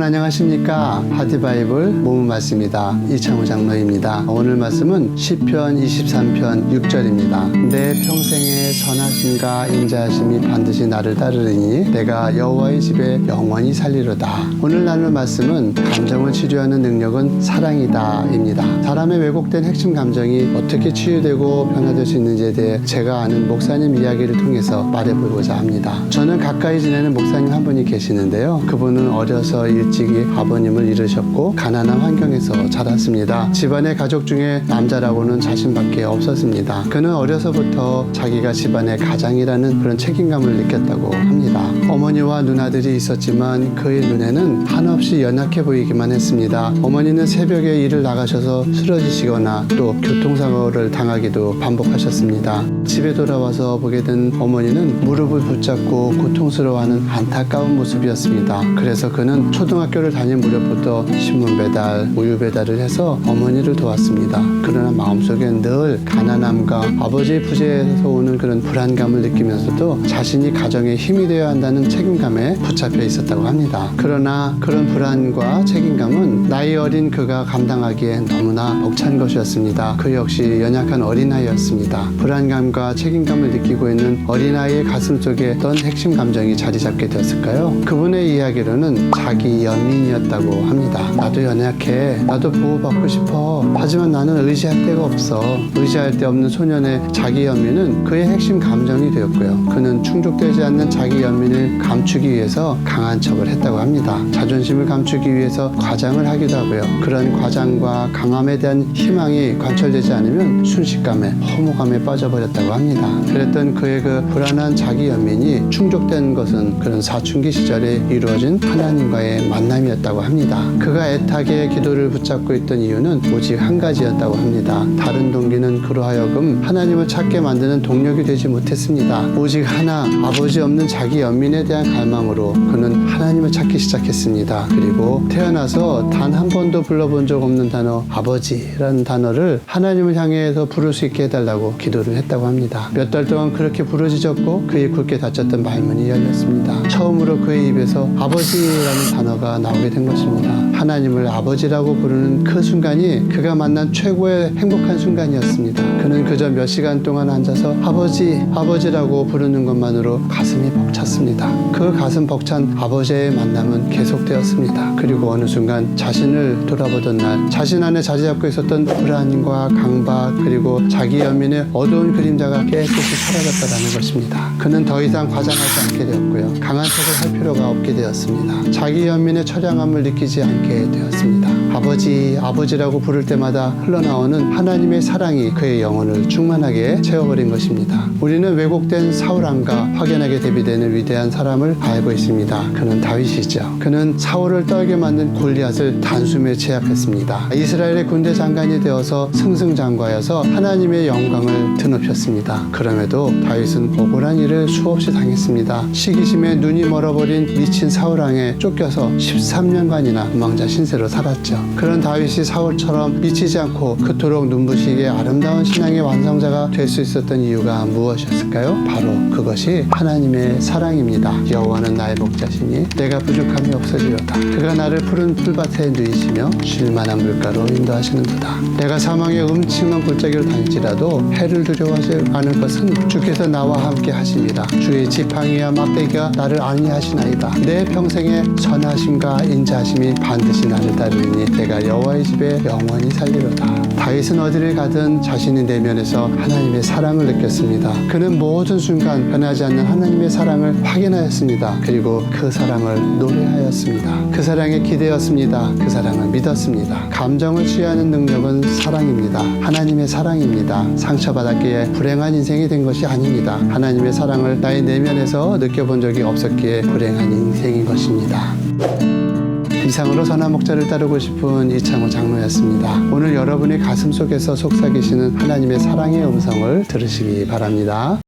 안녕하십니까. 하디바이블 모문 말씀입니다. 이창호 장로입니다. 오늘 말씀은 시편 23편 6절입니다. 내 평생의 선하심과 인자하심이 반드시 나를 따르리니 내가 여호와의 집에 영원히 살리로다. 오늘 나눌 말씀은 감정을 치료하는 능력은 사랑이다 입니다. 사람의 왜곡된 핵심 감정이 어떻게 치유되고 변화될 수 있는지에 대해 제가 아는 목사님 이야기를 통해서 말해보고자 합니다. 저는 가까이 지내는 목사님 한 분이 계시는데요. 그분은 어려서 일찍이 아버님을 잃으셨고 가난한 환경에서 자랐습니다. 집안의 가족 중에 남자라고는 자신밖에 없었습니다. 그는 어려서부터 자기가 집안의 가장이라는 그런 책임감을 느꼈다고 합니다. 어머니와 누나들이 있었지만 그의 눈에는 한없이 연약해 보이기만 했습니다. 어머니는 새벽에 일을 나가셔서 쓰러지시거나 또 교통사고를 당하기도 반복하셨습니다. 집에 돌아와서 보게 된 어머니는 무릎을 붙잡고 고통스러워하는 안타까운 모습이었습니다. 그래서 그는 초등학교를 다닐 무렵부터 신문 배달, 우유 배달을 해서 어머니를 도왔습니다. 그러나 마음속엔 늘 가난함과 아버지의 부재에서 오는 그런 불안감을 느끼면서도 자신이 가정에 힘이 되어야 한다는 책임감에 붙잡혀 있었다고 합니다. 그러나 그런 불안과 책임감은 나이 어린 그가 감당하기엔 너무나 벅찬 것이었습니다. 그 역시 연약한 어린아이였습니다. 불안감과 책임감을 느끼고 있는 어린아이의 가슴 속에 어떤 핵심 감정이 자리 잡게 되었을까요? 그분의 이야기로는 자기 연민이었다고 합니다. 나도 연약해. 나도 보호받고 싶어. 하지만 나는 의지할 데가 없어. 의지할 데 없는 소년의 자기 연민은 그의 핵심 감정이 되었고요. 그는 충족되지 않는 자기 연민을 감추기 위해서 강한 척을 했다고 합니다. 자존심을 감추기 위해서 과장을 하기도 하고요. 그런 과장과 강함에 대한 희망이 관철되지 않으면 순식간에 허무감에 빠져버렸다고 합니다. 그랬던 그의 그 불안한 자기 연민이 충족된 것은 그런 사춘기 시절에 이루어진 하나님과의 만남이었다고 합니다. 그가 애타게 기도를 붙잡고 있던 이유는 오직 한 가지였다고 합니다. 다른 동기는 그로 하여금 하나님을 찾게 만드는 동력이 되지 못했습니다. 오직 하나, 아버지 없는 자기 연민에 대한 갈망으로 그는 하나님을 찾기 시작했습니다. 그리고 태어나서 단 한 번도 불러본 적 없는 단어 아버지라는 단어를 하나님을 향해서 부를 수 있게 해달라고 기도를 했다고 합니다. 몇 달 동안 그렇게 부르짖었고 그의 굳게 닫혔던 말문이 열렸습니다. 처음으로 그의 입에서 아버지라는 단어가 나오게 된 것입니다. 하나님을 아버지라고 부르는 그 순간이 그가 만난 최고의 행복한 순간이었습니다. 그는 그저 몇 시간 동안 앉아서 아버지라고 부르는 것만으로 가슴이 벅찼습니다. 그 가슴 벅찬 아버지의 만남은 계속되었습니다. 그리고 어느 순간 자신을 돌아보던 날 자신 안에 자리 잡고 있었던 불안과 강박 그리고 자기 연민의 어두운 그림자가 깨끗이 사라졌다는 것입니다. 그는 더 이상 과장하지 않게 되었고요. 강한 척을 할 필요가 없게 되었습니다. 자기 연민의 처량함을 느끼지 않게 되었습니다. 아버지라고 부를 때마다 흘러나오는 하나님의 사랑이 그의 영혼을 충만하게 채워버린 것입니다. 우리는 왜곡된 사울왕과 확연하게 대비되는 위대한 사람을 알고 있습니다. 그는 다윗이죠. 그는 사울을 떨게 만든 골리앗을 단숨에 제압했습니다. 이스라엘의 군대 장관이 되어서 승승장구하여서 하나님의 영광을 드높였습니다. 그럼에도 다윗은 억울한 일을 수없이 당했습니다. 시기심에 눈이 멀어버린 미친 사울왕에 쫓겨서 13년간이나 도망자 신세로 살았죠. 그런 다윗이 사울처럼 미치지 않고 그토록 눈부시게 아름다운 신앙의 완성자가 될 수 있었던 이유가 무엇이었을까요? 바로 그것이 하나님의 사랑입니다. 여호와는 나의 목자시니 내가 부족함이 없어지로다. 그가 나를 푸른 풀밭에 누이시며 쉴만한 물가로 인도하시는도다. 내가 사망의 음침한 골짜기로 다닐지라도 해를 두려워하지 않을 것은 주께서 나와 함께 하심이라. 주의 지팡이와 막대기가 나를 안위하시나이다. 내 평생의 선하심과 인자하심이 반드시 나를 따르니 내가 여호와의 집에 영원히 살리로다. 다윗은 어디를 가든 자신의 내면에서 하나님의 사랑을 느꼈습니다. 그는 모든 순간 변하지 않는 하나님의 사랑을 확인하였습니다. 그리고 그 사랑을 노래하였습니다. 그 사랑에 기대었습니다. 그 사랑을 믿었습니다. 감정을 치유하는 능력은 사랑입니다. 하나님의 사랑입니다. 상처받았기에 불행한 인생이 된 것이 아닙니다. 하나님의 사랑을 나의 내면에서 느껴본 적이 없었기에 불행한 인생인 것입니다. 이상으로 선한 목자를 따르고 싶은 이창호 장로였습니다. 오늘 여러분의 가슴 속에서 속삭이시는 하나님의 사랑의 음성을 들으시기 바랍니다.